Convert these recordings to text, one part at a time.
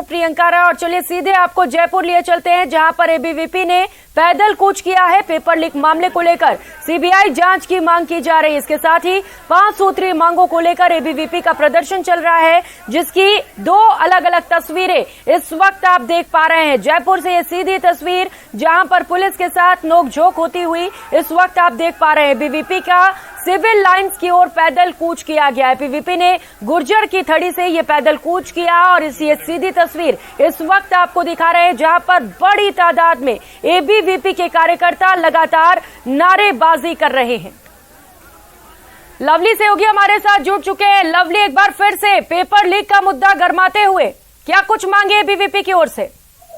प्रियंका राय और चलिए सीधे आपको जयपुर लिए चलते हैं, जहां पर एबीवीपी ने पैदल कूच किया है। पेपर लीक मामले को लेकर सीबीआई जांच की मांग की जा रही है। इसके साथ ही 5 सूत्रीय मांगों को लेकर एबीवीपी का प्रदर्शन चल रहा है, जिसकी 2 अलग अलग तस्वीरें इस वक्त आप देख पा रहे हैं। जयपुर से ये सीधी तस्वीर जहां पर पुलिस के साथ नोकझोंक होती हुई इस वक्त आप देख पा रहे हैं। एबीवीपी का सिविल लाइंस की ओर पैदल कूच किया गया है। एबीवीपी ने गुर्जर की थड़ी से ये पैदल कूच किया और ये सीधी तस्वीर इस वक्त आपको दिखा रहे हैं, जहां पर बड़ी तादाद में एबीवीपी के कार्यकर्ता लगातार नारेबाजी कर रहे हैं। लवली सहयोगी हमारे साथ जुड़ चुके हैं। लवली, एक बार फिर से पेपर लीक का मुद्दा गरमाते हुए क्या कुछ मांगे एबीवीपी की ओर से?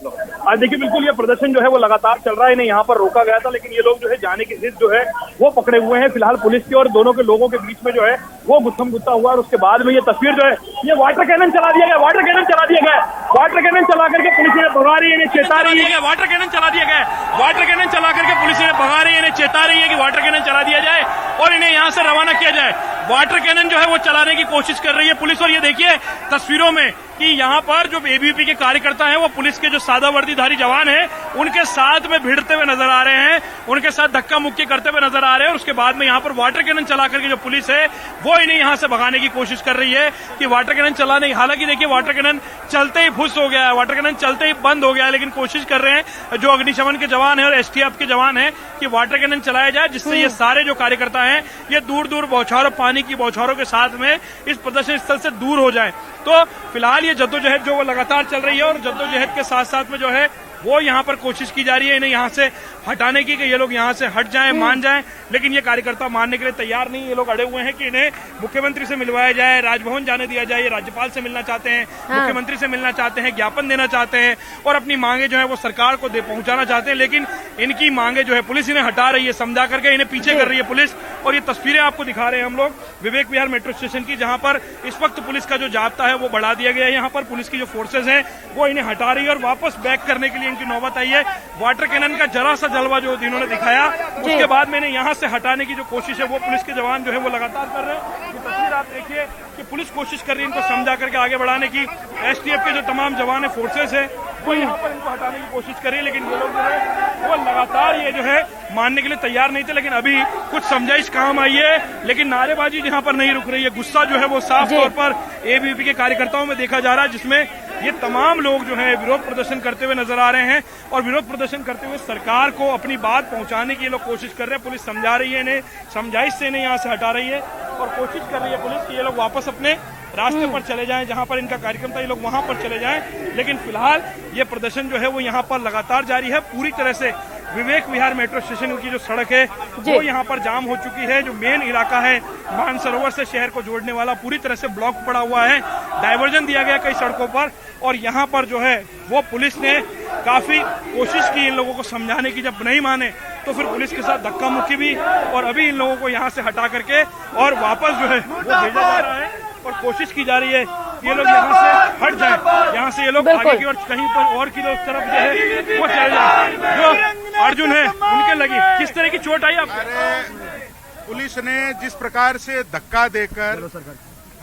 देखिए, बिल्कुल ये प्रदर्शन जो है वो लगातार चल रहा है। इन्हें यहाँ पर रोका गया था, लेकिन ये लोग जो है जाने की जिद जो है वो पकड़े हुए हैं। फिलहाल पुलिस के और दोनों के लोगों के बीच में जो है वो गुत्थम गुत्था हुआ और उसके बाद में ये तस्वीर जो है, ये वाटर कैनन चला दिया गया। वाटर कैनन चला दिया गया, वाटर कैनन चला करके पुलिस ने भगा रही है, इन्हें चेता रही है। वाटर कैनन चला दिया गया, वाटर कैनन चला करके पुलिस ने भगा रही है, इन्हें चेता रही है कि वाटर कैनन चला दिया जाए और इन्हें यहाँ से रवाना किया जाए। वाटर कैनन जो है वो चलाने की कोशिश कर रही है पुलिस। और ये देखिए तस्वीरों में कि यहाँ पर जो एबीवीपी के कार्यकर्ता हैं वो पुलिस के जो सादा वर्दीधारी जवान हैं उनके साथ में भिड़ते हुए नजर आ रहे हैं, उनके साथ धक्का मुक्की करते हुए नजर आ रहे हैं। और उसके बाद में यहाँ पर वाटर कैनन चला करके जो पुलिस है वो इन्हें यहाँ से भगाने की कोशिश कर रही है कि वाटर कैनन चलाने। हालांकि देखिए वाटर कैनन चलते ही फुस हो गया है, वाटर कैनन चलते ही बंद हो गया है, लेकिन कोशिश कर रहे हैं जो अग्निशमन के जवान है और एसटीएफ के जवान है कि वाटर कैनन चलाया जाए, जिससे ये सारे जो कार्यकर्ता हैं ये दूर दूर बौछारों, पानी की बौछारों के साथ में इस प्रदर्शन स्थल से दूर हो जाए। तो फिलहाल ये जद्दोजहद जो वो लगातार चल रही है और जद्दोजहद के साथ साथ में जो है वो यहाँ पर कोशिश की जा रही है इन्हें यहाँ से हटाने की, कि ये लोग यहाँ से हट जाएं, मान जाएं। लेकिन ये कार्यकर्ता मानने के लिए तैयार नहीं। ये लोग अड़े हुए हैं कि इन्हें मुख्यमंत्री से मिलवाया जाए, राजभवन जाने दिया जाए। ये राज्यपाल से मिलना चाहते हैं, मुख्यमंत्री से मिलना चाहते हैं, ज्ञापन देना चाहते हैं और अपनी मांगे जो है वो सरकार को पहुंचाना चाहते हैं। लेकिन इनकी मांगे जो है पुलिस इन्हें हटा रही है, समझा करके इन्हें पीछे कर रही है पुलिस। और ये तस्वीरें आपको दिखा रहे हैं हम लोग विवेक विहार मेट्रो स्टेशन की, जहां पर इस वक्त पुलिस का जो जाब्ता है वो बढ़ा दिया गया है। यहाँ पर पुलिस की जो फोर्सेज हैं वो इन्हें हटा रही है और वापस बैक करने के लिए इनकी नौबत आई है। वाटर कैनन का जरा सा जलवा जो इन्होंने दिखाया, उसके बाद में इन्हें यहाँ से हटाने की जो कोशिश है वो पुलिस के जवान जो है वो लगातार कर रहे हैं। ये तस्वीर आप देखिए कि पुलिस कोशिश कर रही है इनको समझा करके आगे बढ़ाने की। एसटीएफ के जो तमाम जवान है, फोर्सेस है, वो यहाँ पर इनको हटाने की कोशिश कर रही है। लेकिन ये लोग जो है वो लगातार ये जो है मानने के लिए तैयार नहीं थे। लेकिन अभी कुछ समझाइश काम आई है, लेकिन नारेबाजी यहाँ पर नहीं रुक रही है। गुस्सा जो है वो साफ तौर पर एबीवीपी के कार्यकर्ताओं में देखा जा रहा है, जिसमें ये तमाम लोग जो है विरोध प्रदर्शन करते हुए नजर आ रहे हैं और विरोध प्रदर्शन करते हुए सरकार को अपनी बात पहुंचाने की ये लोग कोशिश कर रहे हैं। पुलिस समझा रही है इन्हें, समझाइश से इन्हें यहाँ से हटा रही है और कोशिश कर रही है पुलिस कि ये लोग वापस अपने रास्ते पर चले जाएं, जहां पर इनका कार्यक्रम था ये लोग वहां पर चले जाएं। लेकिन फिलहाल ये प्रदर्शन जो है वो यहाँ पर लगातार जारी है। पूरी तरह से विवेक विहार मेट्रो स्टेशन की जो सड़क है वो यहाँ पर जाम हो चुकी है। जो मेन इलाका है मानसरोवर से शहर को जोड़ने वाला पूरी तरह से ब्लॉक पड़ा हुआ है। डायवर्जन दिया गया कई सड़कों पर और यहाँ पर जो है वो पुलिस ने काफी कोशिश की इन लोगों को समझाने की। जब नहीं माने तो फिर पुलिस के साथ धक्का मुक्की भी और अभी इन लोगों को यहाँ से हटा करके और वापस जो है वो भेजा जा रहा है और कोशिश की जा रही है ये लोग यहाँ से हट जाए, यहाँ से ये लोग आगे की ओर कहीं पर और की तरफ जो है वो चले जाए। जो अर्जुन है उनके लगी किस तरह की चोट आई आपको? पुलिस ने जिस प्रकार से धक्का देकर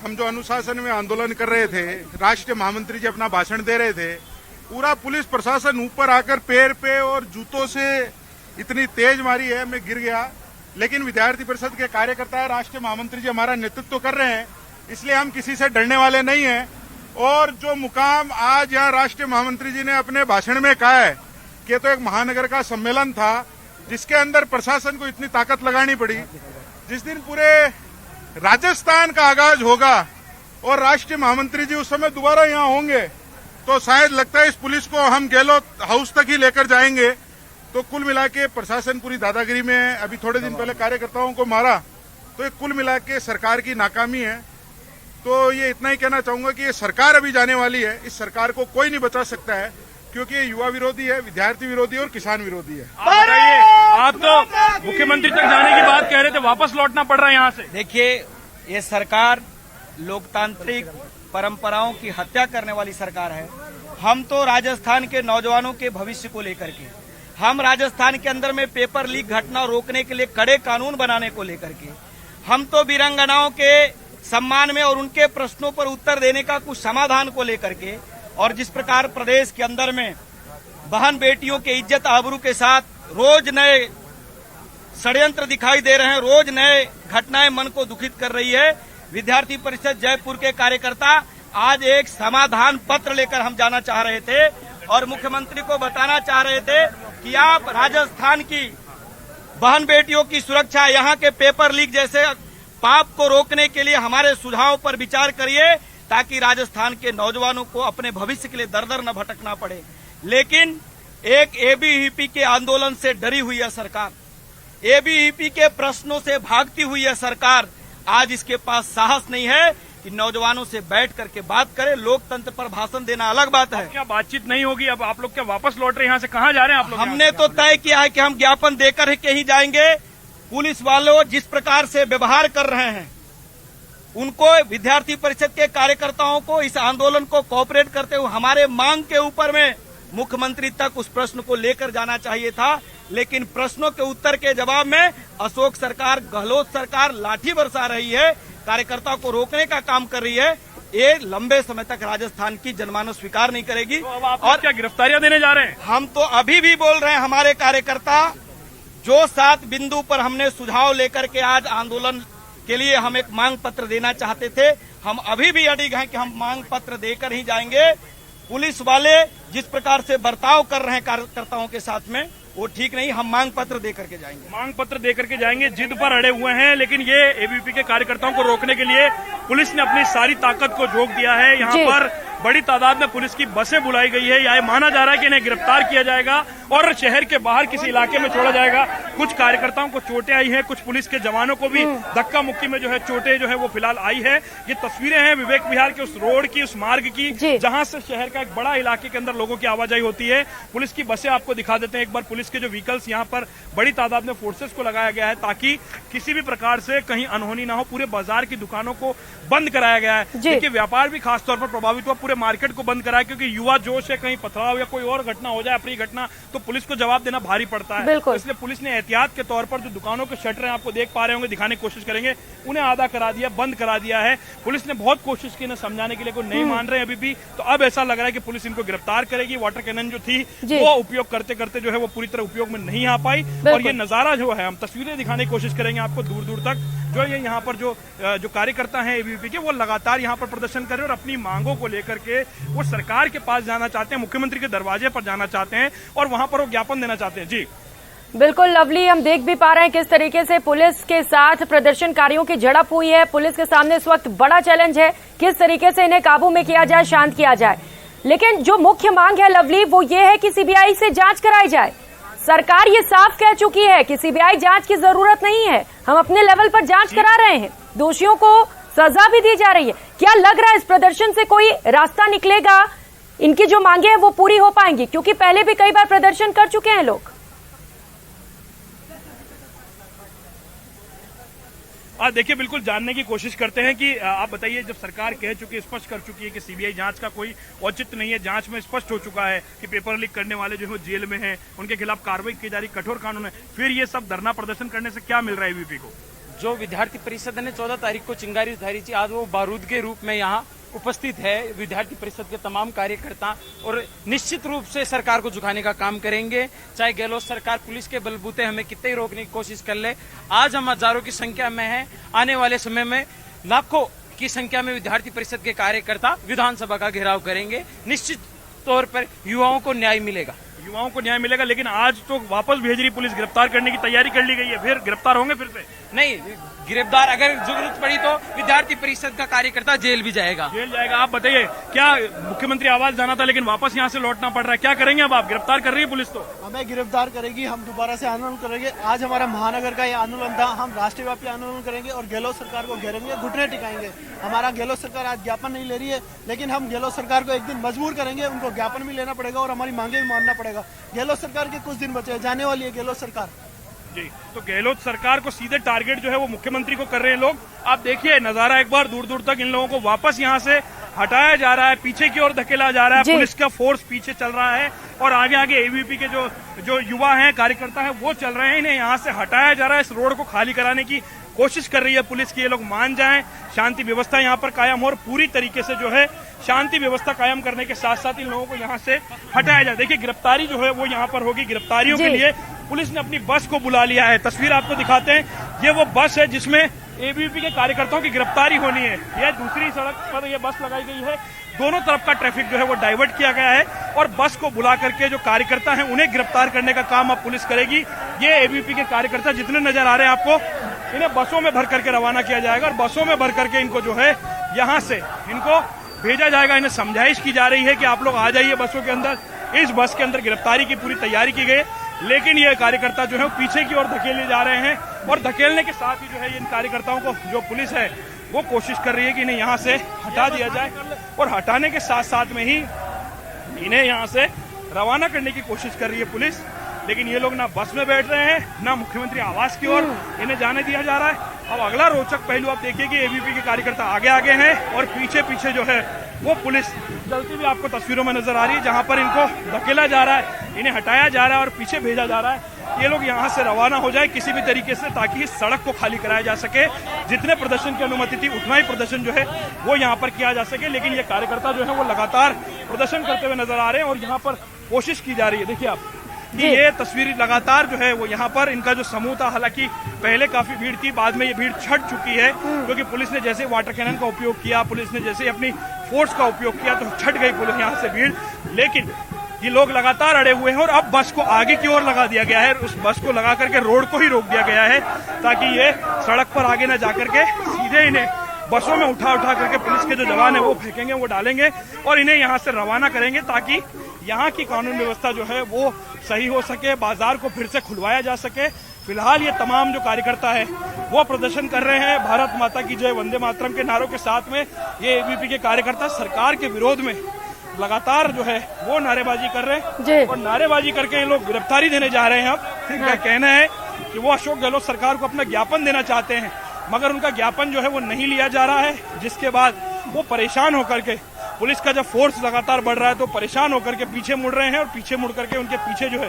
हम जो अनुशासन में आंदोलन कर रहे थे, राष्ट्रीय महामंत्री जी अपना भाषण दे रहे थे, पूरा पुलिस प्रशासन ऊपर आकर पैर पे और जूतों से इतनी तेज मारी है, मैं गिर गया। लेकिन विद्यार्थी परिषद के कार्यकर्ता है, राष्ट्रीय महामंत्री जी हमारा नेतृत्व कर रहे हैं, इसलिए हम किसी से डरने वाले नहीं हैं। और जो मुकाम आज यहाँ राष्ट्रीय महामंत्री जी ने अपने भाषण में कहा है कि तो एक महानगर का सम्मेलन था जिसके अंदर प्रशासन को इतनी ताकत लगानी पड़ी। जिस दिन पूरे राजस्थान का आगाज होगा और राष्ट्रीय महामंत्री जी उस समय दोबारा यहाँ होंगे तो शायद लगता है इस पुलिस को हम गहलोत हाउस तक ही लेकर जाएंगे। तो कुल मिला के प्रशासन पूरी दादागिरी में है। अभी थोड़े दिन पहले कार्यकर्ताओं को मारा, तो ये कुल मिला के सरकार की नाकामी है। तो ये इतना ही कहना चाहूंगा कि ये सरकार अभी जाने वाली है, इस सरकार को कोई नहीं बचा सकता है, क्योंकि ये युवा विरोधी है, विद्यार्थी विरोधी और किसान विरोधी है। आप बताइए, आप तो मुख्यमंत्री तक जाने की बात कह रहे थे, वापस लौटना पड़ रहा है यहाँ से। देखिए, ये सरकार लोकतांत्रिक परंपराओं की हत्या करने वाली सरकार है। हम तो राजस्थान के नौजवानों के भविष्य को लेकर के, हम राजस्थान के अंदर में पेपर लीक घटना रोकने के लिए कड़े कानून बनाने को लेकर के, हम तो वीरांगनाओं के सम्मान में और उनके प्रश्नों पर उत्तर देने का कुछ समाधान को लेकर के और जिस प्रकार प्रदेश के अंदर में बहन बेटियों के इज्जत आबरू के साथ रोज नए षड्यंत्र दिखाई दे रहे हैं, रोज नए घटनाएं मन को दुखित कर रही है। विद्यार्थी परिषद जयपुर के कार्यकर्ता आज एक समाधान पत्र लेकर हम जाना चाह रहे थे और मुख्यमंत्री को बताना चाह रहे थे कि आप राजस्थान की बहन बेटियों की सुरक्षा, यहाँ के पेपर लीक जैसे पाप को रोकने के लिए हमारे सुझाव पर विचार करिए, ताकि राजस्थान के नौजवानों को अपने भविष्य के लिए दर दर न भटकना पड़े। लेकिन एक एबीवीपी के आंदोलन से डरी हुई है सरकार, एबीवीपी के प्रश्नों से भागती हुई है सरकार। आज इसके पास साहस नहीं है कि नौजवानों से बैठ करके बात करे। लोकतंत्र पर भाषण देना अलग बात है। क्या बातचीत नहीं होगी? अब आप लोग क्या वापस लौट रहे हैं? यहाँ से कहाँ जा रहे हैं आप लोग? हमने तो तय किया है कि हम ज्ञापन देकर के ही जाएंगे। पुलिस वालों जिस प्रकार से व्यवहार कर रहे हैं, उनको, विद्यार्थी परिषद के कार्यकर्ताओं को इस आंदोलन को कोऑपरेट करते हुए हमारे मांग के ऊपर में मुख्यमंत्री तक उस प्रश्न को लेकर जाना चाहिए था। लेकिन प्रश्नों के उत्तर के जवाब में अशोक सरकार, गहलोत सरकार लाठी बरसा रही है, कार्यकर्ताओं को रोकने का काम कर रही है। ये लंबे समय तक राजस्थान की जनमानस स्वीकार नहीं करेगी। तो अब आप और क्या गिरफ्तारियां देने जा रहे हैं? हम तो अभी भी बोल रहे हैं, हमारे कार्यकर्ता जो 7 बिंदु पर हमने सुझाव लेकर के आज आंदोलन के लिए हम एक मांग पत्र देना चाहते थे, हम अभी भी अडिग हैं कि हम मांग पत्र देकर ही जाएंगे। पुलिस वाले जिस प्रकार से बर्ताव कर रहे हैं कार्यकर्ताओं के साथ में, वो ठीक नहीं। हम मांग पत्र दे करके जाएंगे, मांग पत्र दे करके जाएंगे। जिद पर अड़े हुए हैं, लेकिन ये एबीवीपी के कार्यकर्ताओं को रोकने के लिए पुलिस ने अपनी सारी ताकत को झोंक दिया है। यहाँ पर बड़ी तादाद में पुलिस की बसें बुलाई गई है। यह माना जा रहा है कि इन्हें गिरफ्तार किया जाएगा और शहर के बाहर किसी इलाके में छोड़ा जाएगा। कुछ कार्यकर्ताओं को चोटें आई हैं, कुछ पुलिस के जवानों को भी धक्का मुक्की में जो है चोटें जो है वो फिलहाल आई है। ये तस्वीरें हैं विवेक विहार के उस रोड की, उस मार्ग की, जहां से शहर का एक बड़ा इलाके के अंदर लोगों की आवाजाही होती है। पुलिस की बसें आपको दिखा देते हैं एक बार। पुलिस के जो व्हीकल्स यहाँ पर बड़ी तादाद में फोर्सेस को लगाया गया है, ताकि किसी भी प्रकार से कहीं अनहोनी ना हो। पूरे बाजार की दुकानों को बंद कराया गया है। देखिए, व्यापार भी खासतौर पर प्रभावित हुआ, पूरे मार्केट को बंद कराया, क्योंकि युवा जोश है, कहीं पथराव या कोई और घटना हो जाए, अप्रिय घटना, तो पुलिस को जवाब देना भारी पड़ता है। तो इसलिए पुलिस ने एहतियात के तौर पर जो दुकानों के शटर हैं, आपको देख पा रहे होंगे, दिखाने की कोशिश करेंगे, उन्हें आधा करा दिया, बंद करा दिया है। पुलिस ने बहुत कोशिश की इन्हें समझाने के लिए, कोई नहीं मान रहे अभी भी। तो अब ऐसा लग रहा है कि पुलिस इनको गिरफ्तार करेगी। वाटर कैनन जो थी वो उपयोग करते करते जो है वो पूरी तरह उपयोग में नहीं आ पाई। और ये नजारा जो है, हम तस्वीरें दिखाने की कोशिश करेंगे आपको दूर दूर तक। जो ये यहाँ पर जो कार्यकर्ता हैं एबीवीपी के, वो लगातार यहाँ पर प्रदर्शन कर रहे हैं और अपनी मांगों को लेकर के वो सरकार के पास जाना चाहते हैं, मुख्यमंत्री के दरवाजे पर जाना चाहते हैं और वहां पर वो ज्ञापन देना चाहते हैं। जी बिल्कुल लवली, हम देख भी पा रहे हैं किस तरीके से पुलिस के साथ प्रदर्शनकारियों की झड़प हुई है। पुलिस के सामने इस वक्त बड़ा चैलेंज है, किस तरीके से इन्हें काबू में किया जाए, शांत किया जाए। लेकिन जो मुख्य मांग है लवली, वो ये है कि सीबीआई से जांच कराई जाए। सरकार ये साफ कह चुकी है कि सीबीआई जांच की जरूरत नहीं है, हम अपने लेवल पर जांच करा रहे हैं, दोषियों को सजा भी दी जा रही है। क्या लग रहा है इस प्रदर्शन से कोई रास्ता निकलेगा, इनकी जो मांगे हैं वो पूरी हो पाएंगी? क्योंकि पहले भी कई बार प्रदर्शन कर चुके हैं लोग। देखिए, बिल्कुल जानने की कोशिश करते हैं कि आप बताइए, जब सरकार कह चुकी है, स्पष्ट कर चुकी है कि सीबीआई जांच का कोई औचित्य नहीं है, जांच में स्पष्ट हो चुका है कि पेपर लीक करने वाले जो है जेल में हैं, उनके खिलाफ कार्रवाई की जा रही, कठोर कानून है, फिर ये सब धरना प्रदर्शन करने से क्या मिल रहा है एबीवीपी को? जो विद्यार्थी परिषद ने 14 तारीख को चिंगारी उतारी थी, आज वो बारूद के रूप में यहाँ उपस्थित है। विद्यार्थी परिषद के तमाम कार्यकर्ता और निश्चित रूप से सरकार को झुकाने का काम करेंगे, चाहे गहलोत सरकार पुलिस के बलबूते हमें कितने ही रोकने की कोशिश कर ले। आज हम हजारों की संख्या में हैं, आने वाले समय में लाखों की संख्या में विद्यार्थी परिषद के कार्यकर्ता विधानसभा का घेराव करेंगे। निश्चित तौर पर युवाओं को न्याय मिलेगा, युवाओं को न्याय मिलेगा। लेकिन आज तो वापस भेज रही पुलिस, गिरफ्तार करने की तैयारी कर ली गई है, फिर गिरफ्तार होंगे फिर से? नहीं, गिरफ्तार अगर जरूरत पड़ी तो विद्यार्थी परिषद का कार्यकर्ता जेल भी जाएगा। जेल जाएगा। आप बताइए, क्या मुख्यमंत्री आवास जाना था लेकिन वापस यहाँ से लौटना पड़ रहा है, क्या करेंगे अब आप? गिरफ्तार कर रही है पुलिस तो? हमें गिरफ्तार करेगी, हम दोबारा से आंदोलन करेंगे। आज हमारा महानगर का ये आंदोलन था, हम राष्ट्रव्यापी आंदोलन करेंगे और गहलोत सरकार को घेरेंगे, घुटने टिकाएंगे। हमारा गहलोत सरकार आज ज्ञापन नहीं ले रही है, लेकिन हम गहलोत सरकार को एक दिन मजबूर करेंगे, उनको ज्ञापन भी लेना पड़ेगा और हमारी मांगे भी मानना पड़ेगा। गहलोत सरकार के कुछ दिन बचे हैं, जाने वाली है गहलोत सरकार। जी, तो गहलोत सरकार को सीधे टारगेट जो है वो मुख्यमंत्री को कर रहे हैं लोग। आप देखिए नजारा एक बार, दूर दूर तक इन लोगों को वापस यहाँ से हटाया जा रहा है, पीछे की ओर धकेला जा रहा है, पुलिस का फोर्स पीछे चल रहा है और आगे आगे एबीवीपी के जो युवा हैं, कार्यकर्ता हैं, वो चल रहे हैं। इन्हें यहाँ से हटाया जा रहा है, इस रोड को खाली कराने की कोशिश कर रही है पुलिस की। ये लोग मान जाएं, शांति व्यवस्था यहाँ पर कायम हो और पूरी तरीके से जो है शांति व्यवस्था कायम करने के साथ साथ इन लोगों को यहाँ से हटाया जाए। देखिए गिरफ्तारी जो है वो यहाँ पर होगी। गिरफ्तारियों के लिए पुलिस ने अपनी बस को बुला लिया है। तस्वीर आपको दिखाते हैं, ये वो बस है जिसमें एबीवीपी के कार्यकर्ताओं की गिरफ्तारी होनी है। यह दूसरी सड़क पर यह बस लगाई गई है। दोनों तरफ का ट्रैफिक जो है वो डाइवर्ट किया गया है और बस को बुला करके जो कार्यकर्ता हैं उन्हें गिरफ्तार करने का काम अब पुलिस करेगी। ये एबीवीपी के कार्यकर्ता जितने नजर आ रहे हैं आपको, इन्हें बसों में भर करके रवाना किया जाएगा और बसों में भर करके इनको जो है यहाँ से इनको भेजा जाएगा। इन्हें समझाइश की जा रही है कि आप लोग आ जाइए बसों के अंदर। इस बस के अंदर गिरफ्तारी की पूरी तैयारी की गई, लेकिन ये कार्यकर्ता जो है पीछे की ओर धकेले जा रहे हैं और धकेलने के साथ ही जो है इन कार्यकर्ताओं को जो पुलिस है वो कोशिश कर रही है कि इन्हें यहाँ से हटा दिया जाए और हटाने के साथ साथ में ही इन्हें यहाँ से रवाना करने की कोशिश कर रही है पुलिस। लेकिन ये लोग ना बस में बैठ रहे हैं ना मुख्यमंत्री आवास की ओर इन्हें जाने दिया जा रहा है। अब अगला रोचक पहलू आप देखिए कि एबीवीपी के कार्यकर्ता आगे आगे हैं और पीछे पीछे जो है वो पुलिस चलती भी आपको तस्वीरों में नजर आ रही है, जहां पर इनको धकेला जा रहा है, इन्हें हटाया जा रहा है और पीछे भेजा जा रहा है। ये लोग यहां से रवाना हो जाए किसी भी तरीके से, ताकि इस सड़क को खाली कराया जा सके। जितने प्रदर्शन की अनुमति थी उतना ही प्रदर्शन जो है वो यहाँ पर किया जा सके। लेकिन ये कार्यकर्ता जो है वो लगातार प्रदर्शन करते हुए नजर आ रहे हैं और यहाँ पर कोशिश की जा रही है। देखिए आप कि ये तस्वीर लगातार जो है वो यहाँ पर इनका जो समूह था, हालांकि पहले काफी भीड़ थी, बाद में ये भीड़ छट चुकी है क्योंकि पुलिस ने जैसे वाटर कैनन का उपयोग किया, पुलिस ने जैसे अपनी फोर्स का उपयोग किया तो छट गई पुलिस यहाँ से भीड़। लेकिन ये लोग लगातार अड़े हुए हैं और अब बस को आगे की ओर लगा दिया गया है। उस बस को लगा करके रोड को ही रोक दिया गया है ताकि ये सड़क पर आगे न जाकर के सीधे इन्हें बसों में उठा करके पुलिस के जो जवान है वो फेंकेंगे, वो डालेंगे और इन्हें यहाँ से रवाना करेंगे ताकि यहाँ की कानून व्यवस्था जो है वो सही हो सके, बाजार को फिर से खुलवाया जा सके। फिलहाल ये तमाम जो कार्यकर्ता है वो प्रदर्शन कर रहे हैं भारत माता की जय, वंदे मातरम के नारों के साथ में। ये एबीवीपी के कार्यकर्ता सरकार के विरोध में लगातार जो है वो नारेबाजी कर रहे हैं और नारेबाजी करके ये लोग गिरफ्तारी देने जा रहे हैं। अब इनका कहना है कि वो अशोक गहलोत सरकार को अपना ज्ञापन देना चाहते हैं, मगर उनका ज्ञापन जो है वो नहीं लिया जा रहा है, जिसके बाद वो परेशान होकर के, पुलिस का जब फोर्स लगातार बढ़ रहा है तो परेशान होकर के पीछे मुड़ रहे हैं और पीछे मुड़ करके उनके पीछे जो है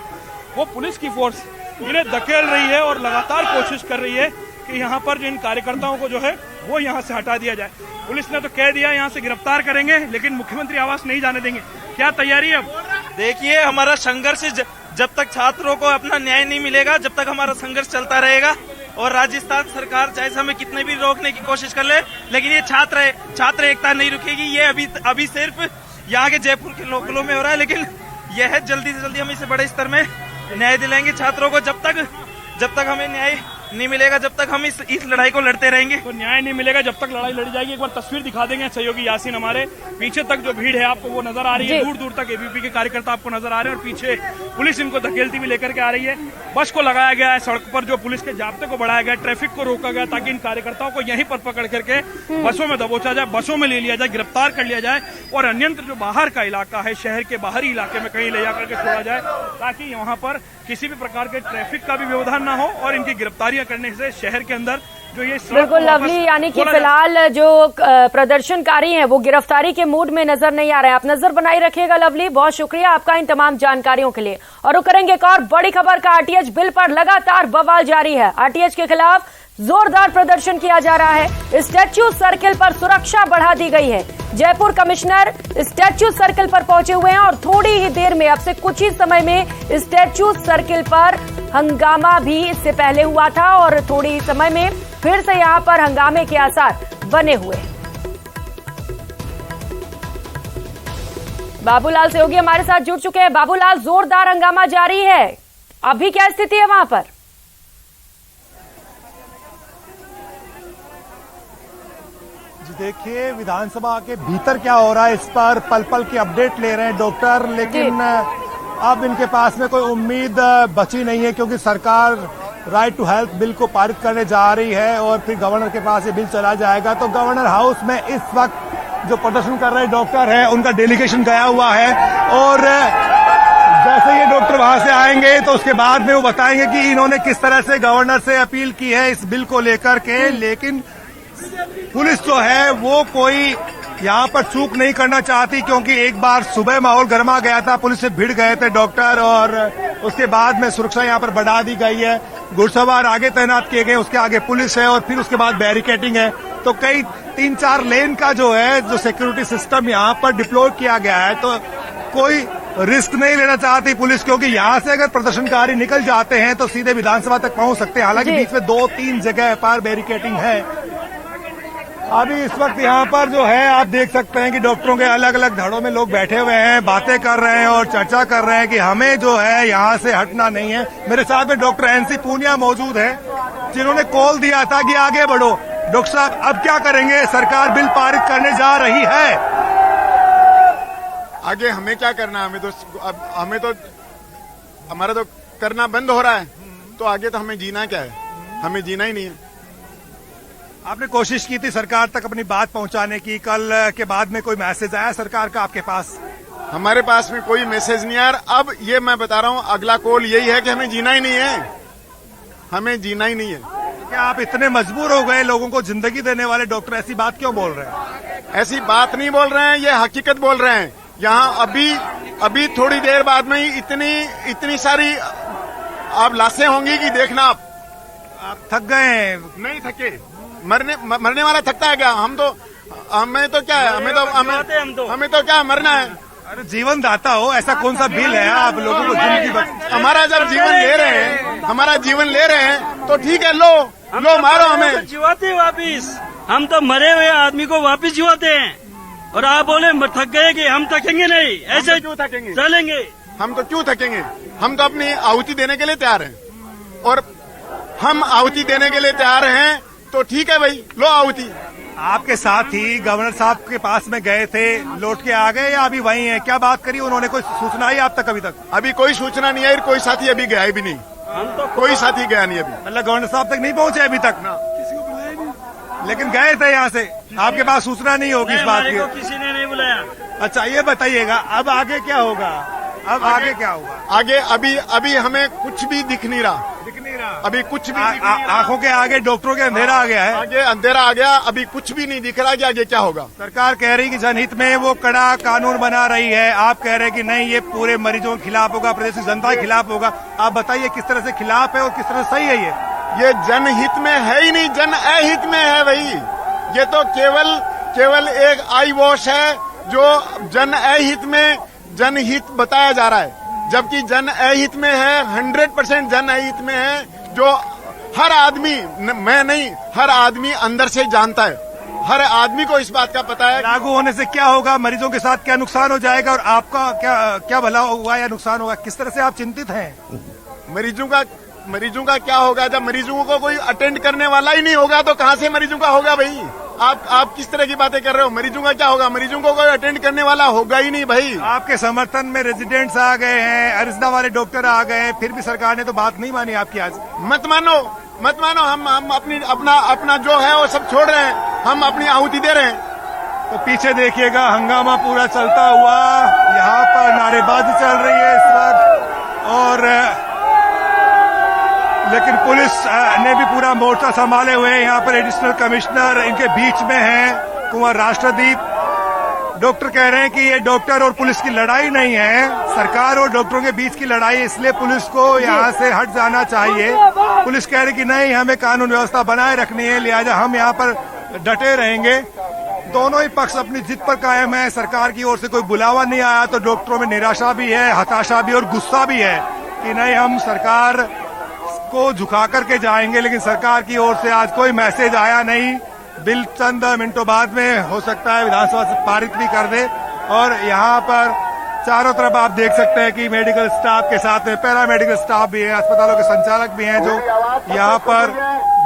वो पुलिस की फोर्स इन्हें धकेल रही है और लगातार कोशिश कर रही है कि यहाँ पर जिन कार्यकर्ताओं को जो है वो यहाँ से हटा दिया जाए। पुलिस ने तो कह दिया यहाँ से गिरफ्तार करेंगे, लेकिन मुख्यमंत्री आवास नहीं जाने देंगे। क्या तैयारी है अब? देखिए, हमारा संघर्ष जब तक छात्रों को अपना न्याय नहीं मिलेगा, जब तक हमारा संघर्ष चलता रहेगा। और राजस्थान सरकार चाहे हमें कितने भी रोकने की कोशिश कर ले, लेकिन ये छात्र एकता नहीं रुकेगी। ये अभी सिर्फ यहाँ के जयपुर के लोकलों में हो रहा है, लेकिन यह जल्दी से जल्दी हम इसे बड़े स्तर में न्याय दिलाएंगे छात्रों को। जब तक हमें न्याय नहीं मिलेगा, जब तक हम इस लड़ाई को लड़ते रहेंगे। तो न्याय नहीं मिलेगा जब तक लड़ाई लड़ी जाएगी। एक बार तस्वीर दिखा देंगे सहयोगी यासीन, हमारे पीछे तक जो भीड़ है आपको वो नजर आ रही है, दूर दूर तक एबीवीपी के कार्यकर्ता आपको नजर आ रहे हैं और पीछे पुलिस इनको धकेलती हुई लेकर के आ रही है। बस को लगाया गया है सड़क पर, जो पुलिस के जाब्ते को बढ़ाया गया, ट्रैफिक को रोका गया ताकि इन कार्यकर्ताओं को यहीं पर पकड़ करके बसों में दबोचा जाए, बसों में ले लिया जाए, गिरफ्तार कर लिया जाए और अन्यंत्र जो बाहर का इलाका है, शहर के बाहरी इलाके में कहीं ले जाकर के छोड़ा जाए, ताकि वहां पर किसी भी प्रकार के ट्रैफिक का भी व्यवधान न हो और इनकी गिरफ्तारियां करने से शहर के अंदर जो ये बिल्कुल लवली, यानी कि फिलहाल जो प्रदर्शनकारी हैं वो गिरफ्तारी के मूड में नजर नहीं आ रहे हैं। आप नजर बनाए रखिएगा लवली, बहुत शुक्रिया आपका इन तमाम जानकारियों के लिए। और वो करेंगे एक और बड़ी खबर का, आरटीएच बिल पर लगातार बवाल जारी है। आरटीएच के खिलाफ जोरदार प्रदर्शन किया जा रहा है। स्टैच्यू सर्किल पर सुरक्षा बढ़ा दी गई है। जयपुर कमिश्नर स्टैच्यू सर्किल पर पहुंचे हुए हैं और थोड़ी ही देर में, अब से कुछ ही समय में स्टैच्यू सर्किल पर हंगामा भी इससे पहले हुआ था और थोड़ी ही समय में फिर से यहां पर हंगामे के आसार बने हुए हैं। बाबूलाल सहयोगी हमारे साथ जुड़ चुके हैं। बाबूलाल, जोरदार हंगामा जारी है, अभी क्या स्थिति है वहां पर? देखिए, विधानसभा के भीतर क्या हो रहा है इस पर पल पल की अपडेट ले रहे हैं डॉक्टर, लेकिन अब इनके पास में कोई उम्मीद बची नहीं है क्योंकि सरकार राइट टू हेल्थ बिल को पारित करने जा रही है और फिर गवर्नर के पास ये बिल चला जाएगा। तो गवर्नर हाउस में इस वक्त जो प्रदर्शन कर रहे डॉक्टर है उनका डेलीगेशन गया हुआ है और जैसे ये डॉक्टर वहां से आएंगे तो उसके बाद में वो बताएंगे कि इन्होंने किस तरह से गवर्नर से अपील की है इस बिल को लेकर के। लेकिन पुलिस जो है वो कोई यहाँ पर चूक नहीं करना चाहती क्योंकि एक बार सुबह माहौल गर्मा गया था, पुलिस से भिड़ गए थे डॉक्टर और उसके बाद में सुरक्षा यहाँ पर बढ़ा दी गई है। घुड़सवार आगे तैनात किए गए, उसके आगे पुलिस है और फिर उसके बाद बैरिकेडिंग है। तो कई 3-4 लेन का जो सिक्योरिटी सिस्टम यहाँ पर डिप्लॉय किया गया है, तो कोई रिस्क नहीं लेना चाहती पुलिस, क्योंकि यहाँ से अगर प्रदर्शनकारी निकल जाते हैं तो सीधे विधानसभा तक पहुंच सकते हैं। हालांकि बीच में 2-3 जगह पर बैरिकेडिंग है। अभी इस वक्त यहाँ पर जो है आप देख सकते हैं कि डॉक्टरों के अलग अलग धड़ों में लोग बैठे हुए हैं, बातें कर रहे हैं और चर्चा कर रहे हैं कि हमें जो है यहाँ से हटना नहीं है। मेरे साथ में डॉक्टर एनसी पूनिया मौजूद है, जिन्होंने कॉल दिया था कि आगे बढ़ो। डॉक्टर साहब, अब क्या करेंगे? सरकार बिल पारित करने जा रही है, आगे हमें क्या करना है? हमें तो हमारा तो करना बंद हो रहा है, तो आगे तो हमें जीना क्या है? हमें जीना ही नहीं है। आपने कोशिश की थी सरकार तक अपनी बात पहुंचाने की, कल के बाद में कोई मैसेज आया सरकार का आपके पास? हमारे पास में कोई मैसेज नहीं आया। अब ये मैं बता रहा हूँ, अगला कॉल यही है कि हमें जीना ही नहीं है, हमें जीना ही नहीं है। क्या आप इतने मजबूर हो गए? लोगों को जिंदगी देने वाले डॉक्टर ऐसी बात क्यों बोल रहे हैं? ऐसी बात नहीं बोल रहे हैं, ये हकीकत बोल रहे हैं। यहाँ अभी थोड़ी देर बाद में ही इतनी सारी आप लाशें होंगी कि देखना आप थक गए? नहीं थके, मरने वाला थकता है क्या? हमें तो क्या है, हमें तो क्या मरना है। अरे जीवन दाता हो, ऐसा कौन सा बिल है आप लोगों को जिंदगी हमारा जब जीवन ले रहे हैं, हमारा जीवन ले रहे हैं तो ठीक है, लो मारो हमें। जीवाते वापिस, हम तो मरे हुए आदमी को वापिस जीवाते हैं, और आप बोले थक गए कि हम थकेंगे नहीं, ऐसे क्यों थकेंगे? चलेंगे। हम तो क्यों थकेंगे? हम तो अपनी आहुति देने के लिए तैयार हैं, और हम आहुति देने के लिए तैयार हैं तो ठीक है भाई, लो आहुति। आपके साथ ही गवर्नर साहब के पास में गए थे, लौट के आ गए या अभी वहीं हैं? क्या बात करी उन्होंने? कोई सूचना आई आप तक अभी तक? अभी कोई सूचना नहीं आई, कोई साथी अभी गया भी नहीं। हम तो कोई साथी गया नहीं अभी। मतलब गवर्नर साहब तक नहीं पहुंचे अभी तक ना? किसी को बुलाया नहीं, लेकिन गए थे यहाँ से, आपके पास सूचना नहीं होगी इस बात की? किसी ने नहीं बुलाया। अच्छा, ये बताइएगा अब आगे क्या होगा? आगे क्या होगा? आगे अभी हमें कुछ भी दिख नहीं रहा, अभी कुछ भी आंखों के आगे डॉक्टरों के अंधेरा आ गया है। आगे अंधेरा आ गया, अभी कुछ भी नहीं दिख रहा कि आगे क्या होगा। सरकार कह रही कि जनहित में वो कड़ा कानून बना रही है, आप कह रहे हैं कि नहीं, ये पूरे मरीजों के खिलाफ होगा, प्रदेश की जनता के खिलाफ होगा। आप बताइए किस तरह से खिलाफ है और किस तरह से सही है? ये जनहित में है ही नहीं, जन अहित में है भाई। ये तो केवल एक आई वॉश है जो जन अहित में जनहित बताया जा रहा है, जबकि जन अहित में है, 100% जन अहित में है, जो हर आदमी, मैं नहीं, हर आदमी अंदर से जानता है, हर आदमी को इस बात का पता है। लागू होने से क्या होगा? मरीजों के साथ क्या नुकसान हो जाएगा और आपका क्या भला होगा या नुकसान होगा? किस तरह से आप चिंतित हैं? मरीजों का क्या होगा? जब मरीजों को कोई अटेंड करने वाला ही नहीं होगा तो कहाँ से मरीजों का होगा भाई? आप किस तरह की बातें कर रहे हो? मरीजों का क्या होगा? मरीजों को कोई अटेंड करने वाला होगा ही नहीं भाई। आपके समर्थन में रेजिडेंट्स आ गए हैं, अरिज़ना वाले डॉक्टर आ गए हैं, फिर भी सरकार ने तो बात नहीं मानी आपकी आज। मत मानो, हम अपना जो है वो सब छोड़ रहे हैं, हम अपनी आहुति दे रहे हैं। तो पीछे देखिएगा, हंगामा पूरा चलता हुआ, यहाँ पर नारेबाजी चल रही है इस वक्त, और लेकिन पुलिस ने भी पूरा मोर्चा संभाले हुए। यहाँ पर एडिशनल कमिश्नर इनके बीच में हैं, कुंवर राष्ट्रदीप। डॉक्टर कह रहे हैं कि ये डॉक्टर और पुलिस की लड़ाई नहीं है, सरकार और डॉक्टरों के बीच की लड़ाई, इसलिए पुलिस को यहाँ से हट जाना चाहिए। पुलिस कह रही कि नहीं, हमें कानून व्यवस्था बनाए रखनी है, लिहाजा हम यहाँ पर डटे रहेंगे। दोनों ही पक्ष अपनी जिद पर कायम है। सरकार की ओर से कोई बुलावा नहीं आया तो डॉक्टरों में निराशा भी है, हताशा भी और गुस्सा भी है कि नहीं, हम सरकार को झुका करके जाएंगे, लेकिन सरकार की ओर से आज कोई मैसेज आया नहीं। बिल चंद मिनटों बाद में हो सकता है विधानसभा से पारित भी कर दे। और यहाँ पर चारों तरफ आप देख सकते हैं कि मेडिकल स्टाफ के साथ में पैरामेडिकल स्टाफ भी है, अस्पतालों के संचालक भी हैं जो यहाँ पर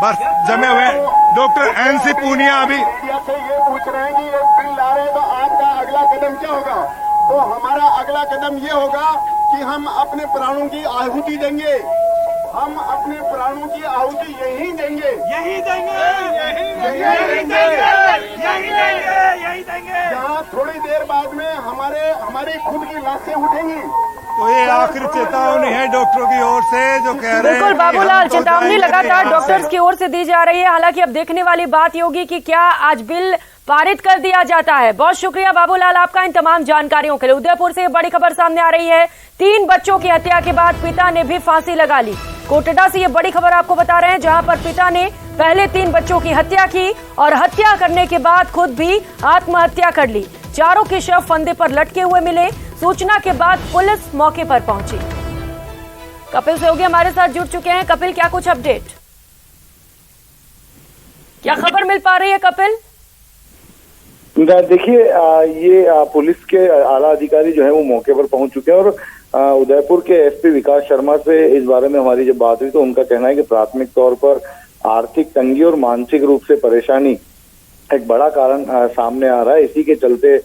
बस जमे हुए। डॉक्टर एनसी पूनिया अभी ये पूछ रहे हैं कि ये बिल ला रहे हैं तो आपका अगला कदम क्या होगा? तो हमारा अगला कदम ये होगा कि हम अपने प्राणों की आहुति देंगे, हम अपने प्राणों की आहुति यही देंगे। जहाँ थोड़ी देर बाद में हमारी खुद की लाशें उठेंगी। तो ये आखिरी चेतावनी है डॉक्टरों की ओर से जो कह रहे हैं। बिल्कुल बाबूलाल, चेतावनी लगातार डॉक्टर्स की ओर से दी जा रही है। हालांकि अब देखने वाली बात ये होगी कि क्या आज बिल पारित कर दिया जाता है। बहुत शुक्रिया बाबूलाल आपका इन तमाम जानकारियों के लिए। उदयपुर से बड़ी खबर सामने आ रही है, 3 बच्चों की हत्या के बाद पिता ने भी फांसी लगा ली। कोटड़ा से ये बड़ी खबर आपको बता रहे हैं, जहां पर पिता ने पहले 3 बच्चों की हत्या की और हत्या करने के बाद खुद भी आत्महत्या कर ली। चारों के शव फंदे पर लटके हुए मिले। सूचना के बाद पुलिस मौके पर पहुंची। कपिल सहयोगी हमारे साथ जुड़ चुके हैं। कपिल, क्या कुछ अपडेट, क्या खबर मिल पा रही है कपिल? देखिए, ये पुलिस के आला अधिकारी जो है वो मौके पर पहुंच चुके हैं और उदयपुर के एसपी विकास शर्मा से इस बारे में हमारी जब बात हुई तो उनका कहना है कि प्राथमिक तौर पर आर्थिक तंगी और मानसिक रूप से परेशानी एक बड़ा कारण सामने आ रहा है। इसी के चलते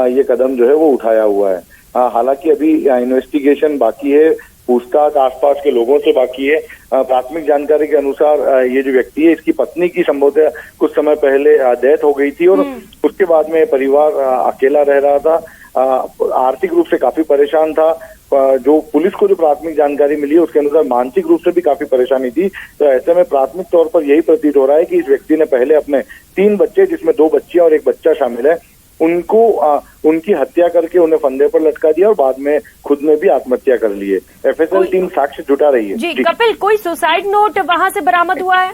ये कदम जो है वो उठाया हुआ है। हालांकि अभी इन्वेस्टिगेशन बाकी है, पूछताछ आसपास के लोगों से बाकी है। प्राथमिक जानकारी के अनुसार ये जो व्यक्ति है, इसकी पत्नी की संभवतः कुछ समय पहले डेथ हो गई थी और उसके बाद में परिवार अकेला रह रहा था। आर्थिक रूप से काफी परेशान था। जो पुलिस को जो प्राथमिक जानकारी मिली है उसके अनुसार मानसिक रूप से भी काफी परेशानी थी। तो ऐसे में प्राथमिक तौर पर यही प्रतीत हो रहा है कि इस व्यक्ति ने पहले अपने 3 बच्चे, जिसमें 2 बच्चियां और 1 बच्चा शामिल है, उनको उनकी हत्या करके उन्हें फंदे पर लटका दिया और बाद में खुद ने भी आत्महत्या कर ली है। एफएसएल टीम साक्ष्य जुटा रही है। जी कपिल, कोई सुसाइड नोट वहां से बरामद हुआ है?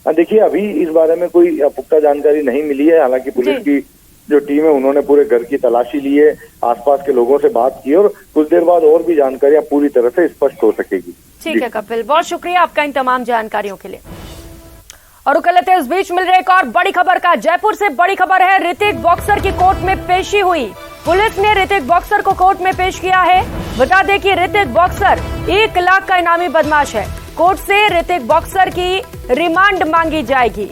देखिए, अभी इस बारे में कोई पुख्ता जानकारी नहीं मिली है। हालांकि पुलिस की जो टीम है उन्होंने पूरे घर की तलाशी ली है, आसपास के लोगों से बात की और कुछ देर बाद और भी जानकारियां पूरी तरह से स्पष्ट हो सकेगी। ठीक है कपिल, बहुत शुक्रिया आपका इन तमाम जानकारियों के लिए। और रुक लेते हैं इस बीच मिल रही एक और बड़ी खबर का। जयपुर से बड़ी खबर है, ऋतिक बॉक्सर की कोर्ट में पेशी हुई। पुलिस ने ऋतिक बॉक्सर को कोर्ट में पेश किया है। बता दें कि ऋतिक बॉक्सर 1 लाख का इनामी बदमाश है। कोर्ट से ऋतिक बॉक्सर की रिमांड मांगी जाएगी।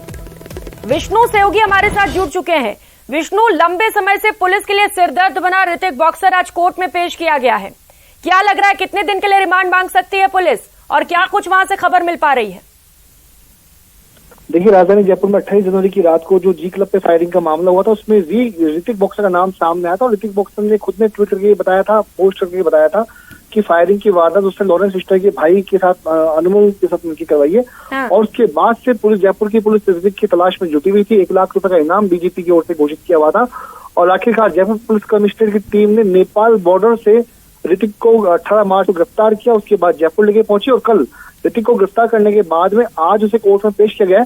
विष्णु सहयोगी हमारे साथ जुड़ चुके हैं। विष्णु, लंबे समय से पुलिस के लिए सिरदर्द बना ऋतिक बॉक्सर आज कोर्ट में पेश किया गया है। क्या लग रहा है, कितने दिन के लिए रिमांड मांग सकती है पुलिस और क्या कुछ वहां से खबर मिल पा रही है? देखिए, राजधानी जयपुर में 28 जनवरी की रात को जो जी क्लब पे फायरिंग का मामला हुआ था उसमें ऋतिक बॉक्सर का नाम सामने आया था और ऋतिक बॉक्सर ने खुद ने ट्वीट करके बताया था, पोस्ट करके बताया था कि फायरिंग की वारदात उसने लॉरेंस सिस्टर के भाई के साथ, अनमोल के साथ उनकी करवाई है। हाँ। और उसके बाद से पुलिस, जयपुर की पुलिस ऋतिक की तलाश में जुटी हुई थी। 1 लाख रुपए का इनाम बीजेपी की ओर से घोषित किया हुआ था और आखिरकार जयपुर पुलिस कमिश्नर की टीम ने नेपाल बॉर्डर से ऋतिक को 18 मार्च को गिरफ्तार किया। उसके बाद जयपुर लेके पहुंची और कल ऋतिक को गिरफ्तार करने के बाद में आज उसे कोर्ट में पेश किया गया।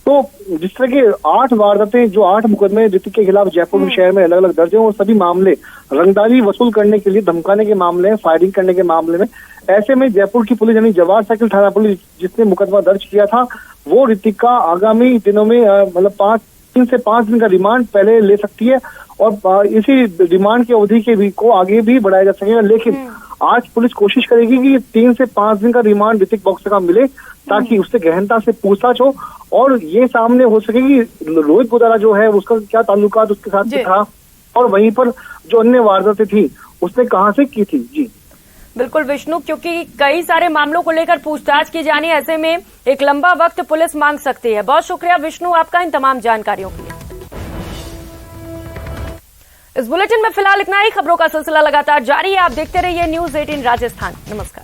तो जिस तरह के 8 वारदातें, जो 8 मुकदमे ऋतिक के खिलाफ जयपुर शहर में अलग अलग दर्ज हैं और सभी मामले रंगदारी वसूल करने के लिए, धमकाने के मामले हैं, फायरिंग करने के मामले में। ऐसे में जयपुर की पुलिस यानी जवाहर सर्किल थाना पुलिस जिसने मुकदमा दर्ज किया था वो ऋतिक का आगामी दिनों में मतलब 3 से 5 दिन का रिमांड पहले ले सकती है और इसी रिमांड की अवधि के भी को आगे भी बढ़ाया जा सकेगा। लेकिन आज पुलिस कोशिश करेगी कि 3 से 5 दिन का रिमांड ऋतिक बॉक्सर का मिले ताकि उससे गहनता से पूछताछ हो और ये सामने हो सके कि रोहित गोदारा जो है उसका क्या ताल्लुकात उसके साथ था और वहीं पर जो अन्य वारदातें थी उसने कहां से की थी। जी बिल्कुल विष्णु, क्योंकि कई सारे मामलों को लेकर पूछताछ की जानी, ऐसे में एक लंबा वक्त पुलिस मांग सकती है। बहुत शुक्रिया विष्णु आपका इन तमाम जानकारियों के लिए। इस बुलेटिन में फिलहाल इतना ही। खबरों का सिलसिला लगातार जारी है। आप देखते रहिए न्यूज़ 18 राजस्थान। नमस्कार।